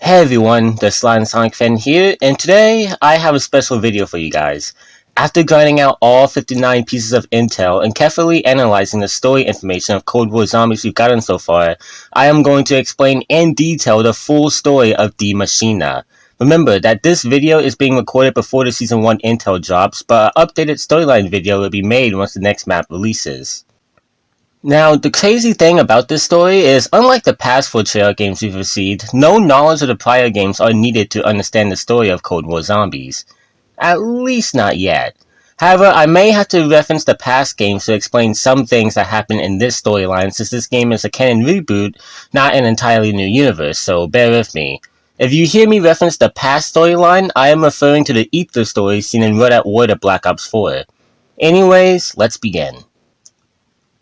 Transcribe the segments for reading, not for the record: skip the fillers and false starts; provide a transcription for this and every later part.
Hey everyone, the Slime Sonic fan here, and today I have a special video for you guys. After grinding out all 59 pieces of intel and carefully analyzing the story information of Cold War Zombies we've gotten so far, I am going to explain in detail the full story of Die Maschine. Remember that this video is being recorded before the Season 1 intel drops, but an updated storyline video will be made once the next map releases. Now, the crazy thing about this story is, unlike the past 4 trailer games we've received, no knowledge of the prior games are needed to understand the story of Cold War Zombies. At least not yet. However, I may have to reference the past games to explain some things that happen in this storyline, since this game is a canon reboot, not an entirely new universe, so bear with me. If you hear me reference the past storyline, I am referring to the Ether story seen in Red at War of Black Ops 4. Anyways, let's begin.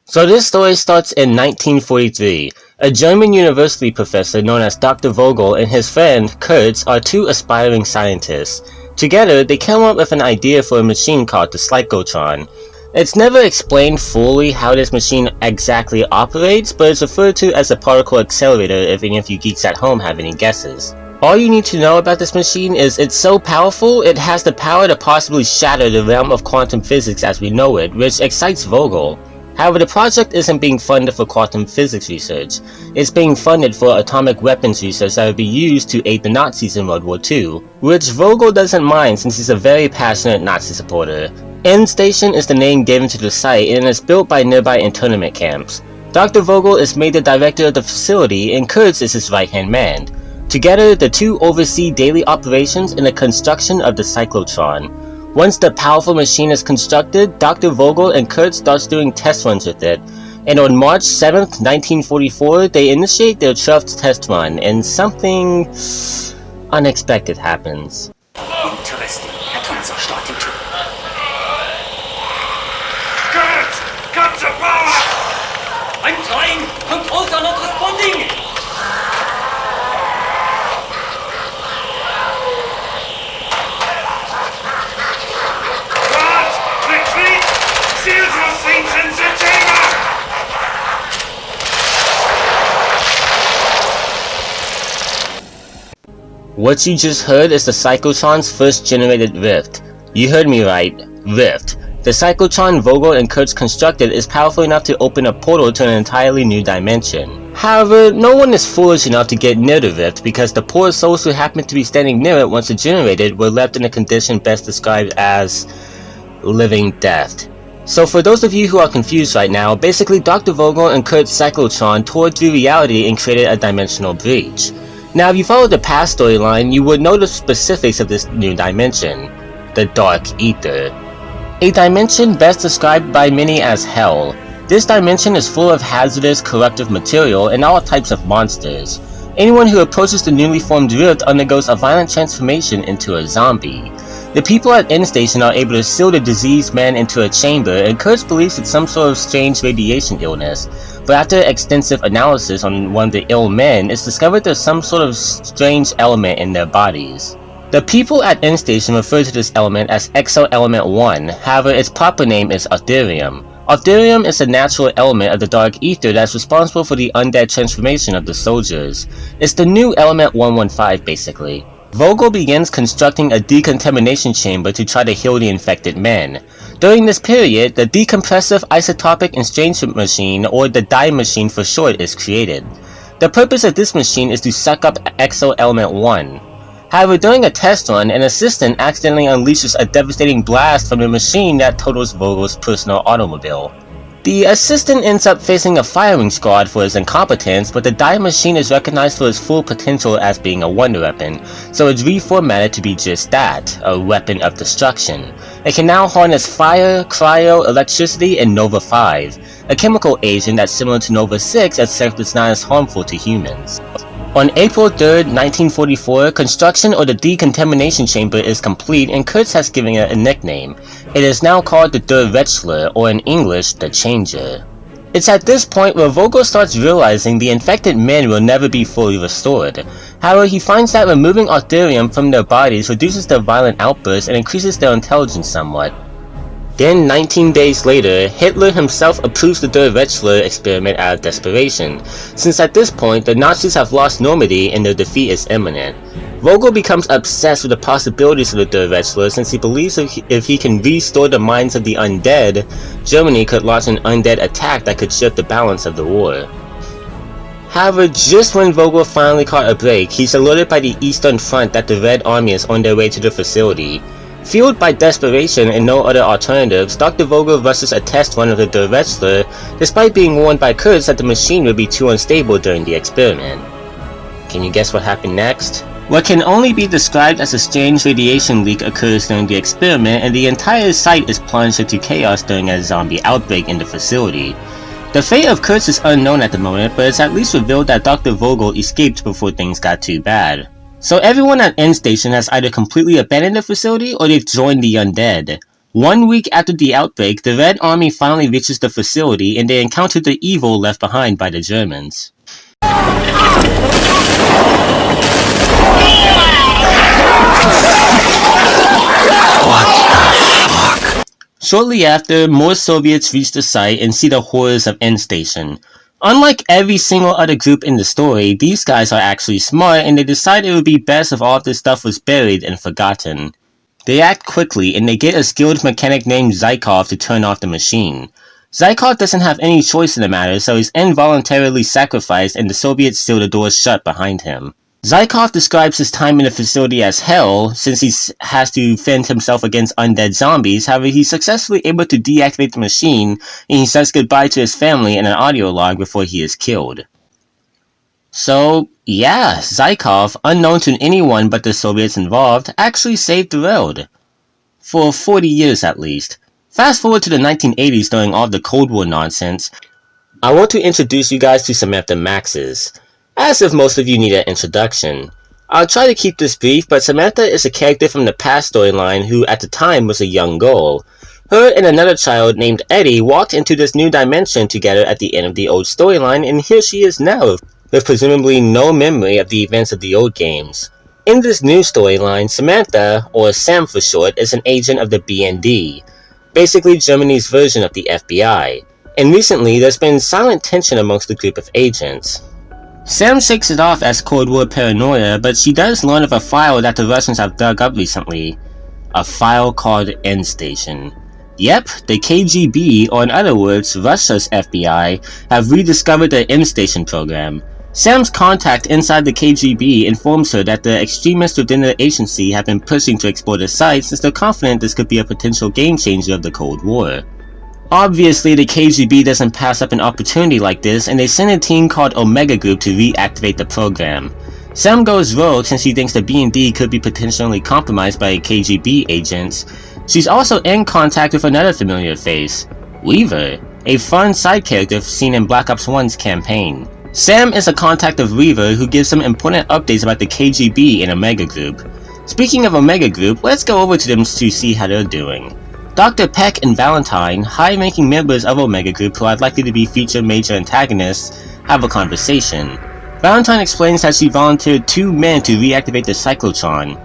So this story starts in 1943. A German university professor known as Dr. Vogel and his friend, Kurtz, are two aspiring scientists. Together, they came up with an idea for a machine called the Cyclotron. It's never explained fully how this machine exactly operates, but it's referred to as a particle accelerator if any of you geeks at home have any guesses. All you need to know about this machine is it's so powerful, it has the power to possibly shatter the realm of quantum physics as we know it, which excites Vogel. However, the project isn't being funded for quantum physics research. It's being funded for atomic weapons research that would be used to aid the Nazis in World War II, which Vogel doesn't mind since he's a very passionate Nazi supporter. End Station is the name given to the site and is built by nearby internment camps. Dr. Vogel is made the director of the facility and Kurtz is his right-hand man. Together, the two oversee daily operations in the construction of the Cyclotron. Once the powerful machine is constructed, Dr. Vogel and Kurtz starts doing test runs with it, and on March 7th, 1944, they initiate their 12th test run, and something unexpected happens. Interesting. Starting to. Kurtz! Cut the power! I'm trying! Controls are not responding! What you just heard is the Cyclotron's first generated rift. You heard me right, rift. The Cyclotron Vogel and Kurtz constructed is powerful enough to open a portal to an entirely new dimension. However, no one is foolish enough to get near the rift because the poor souls who happened to be standing near it once it generated were left in a condition best described as living death. So for those of you who are confused right now, basically Dr. Vogel and Kurt's Cyclotron tore through reality and created a dimensional breach. Now if you followed the past storyline, you would know the specifics of this new dimension, the Dark Ether. A dimension best described by many as hell. This dimension is full of hazardous, corruptive material and all types of monsters. Anyone who approaches the newly formed rift undergoes a violent transformation into a zombie. The people at End Station are able to seal the diseased man into a chamber, and Kurtz believes it's some sort of strange radiation illness. But after extensive analysis on one of the ill men, it's discovered there's some sort of strange element in their bodies. The people at End Station refer to this element as Exo-Element 1, however its proper name is Arthurium. Arthurium is a natural element of the Dark Ether that's responsible for the undead transformation of the soldiers. It's the new Element 115 basically. Vogel begins constructing a decontamination chamber to try to heal the infected men. During this period, the Decompressive Isotopic Estrangement Machine, or the Die Machine for short, is created. The purpose of this machine is to suck up Exo-Element 1. However, during a test run, an assistant accidentally unleashes a devastating blast from the machine that totals Vogel's personal automobile. The assistant ends up facing a firing squad for his incompetence, but the Die Machine is recognized for its full potential as being a wonder weapon, so it's reformatted to be just that, a weapon of destruction. It can now harness fire, cryo, electricity, and Nova 5, a chemical agent that's similar to Nova 6 except it's not as harmful to humans. On April 3rd, 1944, construction of the decontamination chamber is complete and Kurtz has given it a nickname. It is now called the Der Wechsler, or in English, the Changer. It's at this point where Vogel starts realizing the infected men will never be fully restored. However, he finds that removing Arthurium from their bodies reduces their violent outbursts and increases their intelligence somewhat. Then 19 days later, Hitler himself approves the Der Wetzlar experiment out of desperation, since at this point the Nazis have lost Normandy and their defeat is imminent. Vogel becomes obsessed with the possibilities of the Der Wetzlar since he believes if he can restore the minds of the undead, Germany could launch an undead attack that could shift the balance of the war. However, just when Vogel finally caught a break, he's alerted by the Eastern Front that the Red Army is on their way to the facility. Fueled by desperation and no other alternatives, Dr. Vogel rushes a test run of the Der Wetzlar, despite being warned by Kurtz that the machine would be too unstable during the experiment. Can you guess what happened next? What can only be described as a strange radiation leak occurs during the experiment, and the entire site is plunged into chaos during a zombie outbreak in the facility. The fate of Kurtz is unknown at the moment, but it's at least revealed that Dr. Vogel escaped before things got too bad. So everyone at End Station has either completely abandoned the facility or they've joined the undead. 1 week after the outbreak, the Red Army finally reaches the facility and they encounter the evil left behind by the Germans. Shortly after, more Soviets reach the site and see the horrors of End Station. Unlike every single other group in the story, these guys are actually smart and they decide it would be best if all of this stuff was buried and forgotten. They act quickly and they get a skilled mechanic named Zykov to turn off the machine. Zykov doesn't have any choice in the matter, so he's involuntarily sacrificed and the Soviets seal the doors shut behind him. Zykov describes his time in the facility as hell, since he has to fend himself against undead zombies. However, he's successfully able to deactivate the machine, and he says goodbye to his family in an audio log before he is killed. So, yeah, Zykov, unknown to anyone but the Soviets involved, actually saved the world. For 40 years at least. Fast forward to the 1980s during all the Cold War nonsense, I want to introduce you guys to Samantha Maxes. As if most of you need an introduction. I'll try to keep this brief, but Samantha is a character from the past storyline who at the time was a young girl. Her and another child named Eddie walked into this new dimension together at the end of the old storyline, and here she is now, with presumably no memory of the events of the old games. In this new storyline, Samantha, or Sam for short, is an agent of the BND, basically Germany's version of the FBI, and recently there's been silent tension amongst the group of agents. Sam shakes it off as Cold War paranoia, but she does learn of a file that the Russians have dug up recently. A file called End Station. Yep, the KGB, or in other words, Russia's FBI, have rediscovered the End Station program. Sam's contact inside the KGB informs her that the extremists within the agency have been pushing to explore the site since they're confident this could be a potential game changer of the Cold War. Obviously, the KGB doesn't pass up an opportunity like this, and they send a team called Omega Group to reactivate the program. Sam goes rogue since she thinks the BND could be potentially compromised by KGB agents. She's also in contact with another familiar face, Weaver, a fun side character seen in Black Ops 1's campaign. Sam is a contact of Weaver who gives some important updates about the KGB and Omega Group. Speaking of Omega Group, let's go over to them to see how they're doing. Dr. Peck and Valentine, high-ranking members of Omega Group who are likely to be future major antagonists, have a conversation. Valentine explains that she volunteered 2 men to reactivate the cyclotron.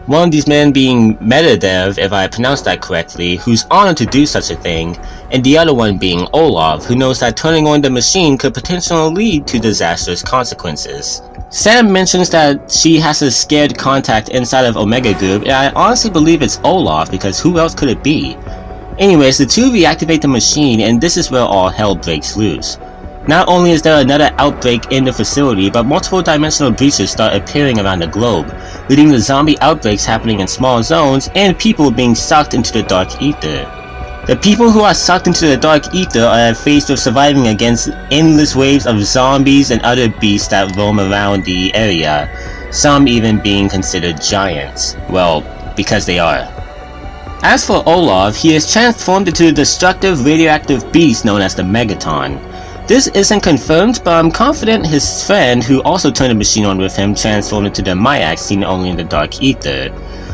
One of these men being Metadev, if I pronounced that correctly, who's honored to do such a thing, and the other one being Olaf, who knows that turning on the machine could potentially lead to disastrous consequences. Sam mentions that she has a scared contact inside of Omega Group, and I honestly believe it's Olaf, because who else could it be? Anyways, the two reactivate the machine, and this is where all hell breaks loose. Not only is there another outbreak in the facility, but multiple dimensional breaches start appearing around the globe, leading to zombie outbreaks happening in small zones, and people being sucked into the dark ether. The people who are sucked into the dark ether are faced with surviving against endless waves of zombies and other beasts that roam around the area, some even being considered giants. Well, because they are. As for Olaf, he is transformed into a destructive radioactive beast known as the Megaton. This isn't confirmed, but I'm confident his friend, who also turned the machine on with him, transformed into the Mayak seen only in the dark ether.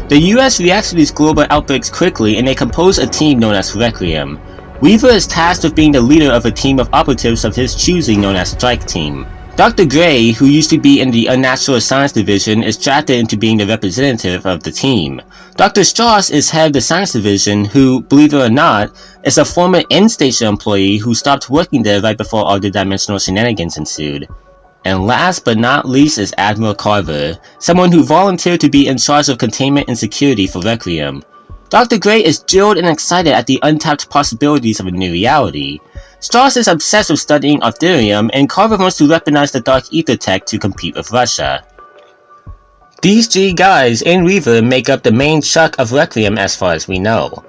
The US reacts to these global outbreaks quickly, and they compose a team known as Requiem. Weaver is tasked with being the leader of a team of operatives of his choosing known as Strike Team. Dr. Gray, who used to be in the Unnatural Science Division, is drafted into being the representative of the team. Dr. Strauss is head of the Science Division who, believe it or not, is a former in-station employee who stopped working there right before all the dimensional shenanigans ensued. And last but not least is Admiral Carver, someone who volunteered to be in charge of containment and security for Requiem. Dr. Gray is thrilled and excited at the untapped possibilities of a new reality. Strauss is obsessed with studying Ethereum, and Carver wants to weaponize the Dark Ether tech to compete with Russia. These three guys and Weaver make up the main chunk of Requiem as far as we know.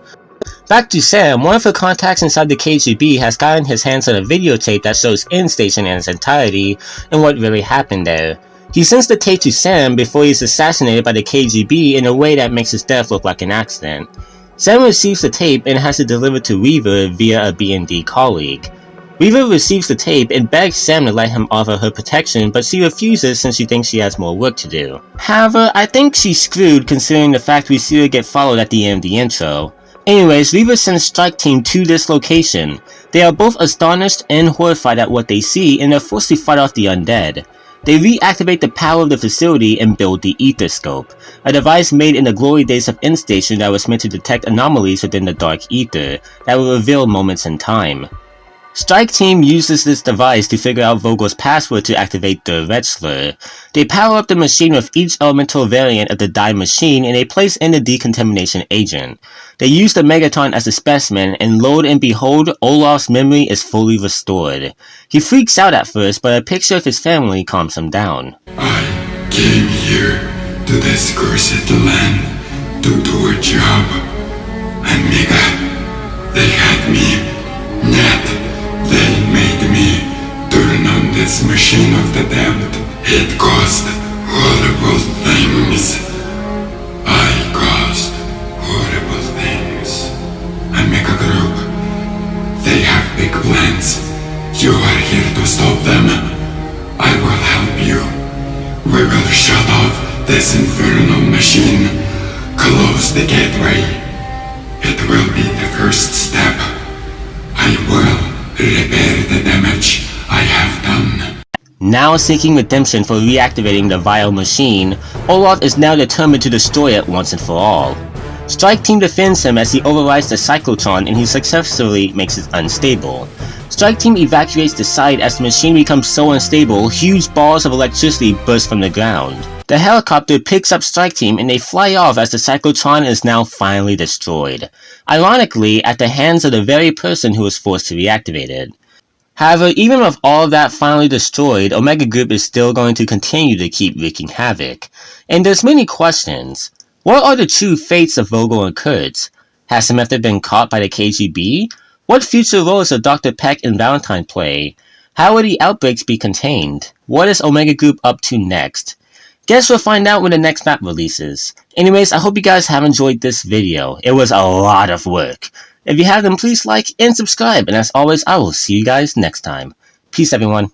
Back to Sam, one of her contacts inside the KGB has gotten his hands on a videotape that shows In-Station in its entirety and what really happened there. He sends the tape to Sam before he is assassinated by the KGB in a way that makes his death look like an accident. Sam receives the tape and has it delivered to Weaver via a B&D colleague. Weaver receives the tape and begs Sam to let him offer her protection, but she refuses since she thinks she has more work to do. However, I think she's screwed considering the fact we see her get followed at the end of the intro. Anyways, Weaver sends Strike Team to this location. They are both astonished and horrified at what they see and are forced to fight off the undead. They reactivate the power of the facility and build the Ether Scope, a device made in the glory days of In-Station that was meant to detect anomalies within the Dark Ether that will reveal moments in time. Strike Team uses this device to figure out Vogel's password to activate the Red Slur. They power up the machine with each elemental variant of the Die Machine and they place in the decontamination agent. They use the Megaton as a specimen and lo and behold, Olaf's memory is fully restored. He freaks out at first, but a picture of his family calms him down. I came here to this cursed land to do a job. And Mega, they had me. Yet, they made me turn on this machine of the damned. It caused horrible things. I caused horrible things. And Mega Group, they have big plans. You are here to stop them. I will help you. We will shut off this infernal machine. Close the gateway. It will be the first step. I will repair the damage I have done. Now seeking redemption for reactivating the vile machine, Olaf is now determined to destroy it once and for all. Strike Team defends him as he overrides the cyclotron and he successfully makes it unstable. Strike Team evacuates the site as the machine becomes so unstable, huge balls of electricity burst from the ground. The helicopter picks up Strike Team and they fly off as the cyclotron is now finally destroyed. Ironically, at the hands of the very person who was forced to reactivate it. However, even with all of that finally destroyed, Omega Group is still going to continue to keep wreaking havoc. And there's many questions. What are the true fates of Vogel and Kurtz? Has Samantha been caught by the KGB? What future roles will Dr. Peck and Valentine play? How will the outbreaks be contained? What is Omega Group up to next? Guess we'll find out when the next map releases. Anyways, I hope you guys have enjoyed this video. It was a lot of work. If you have, then please like and subscribe. And as always, I will see you guys next time. Peace, everyone.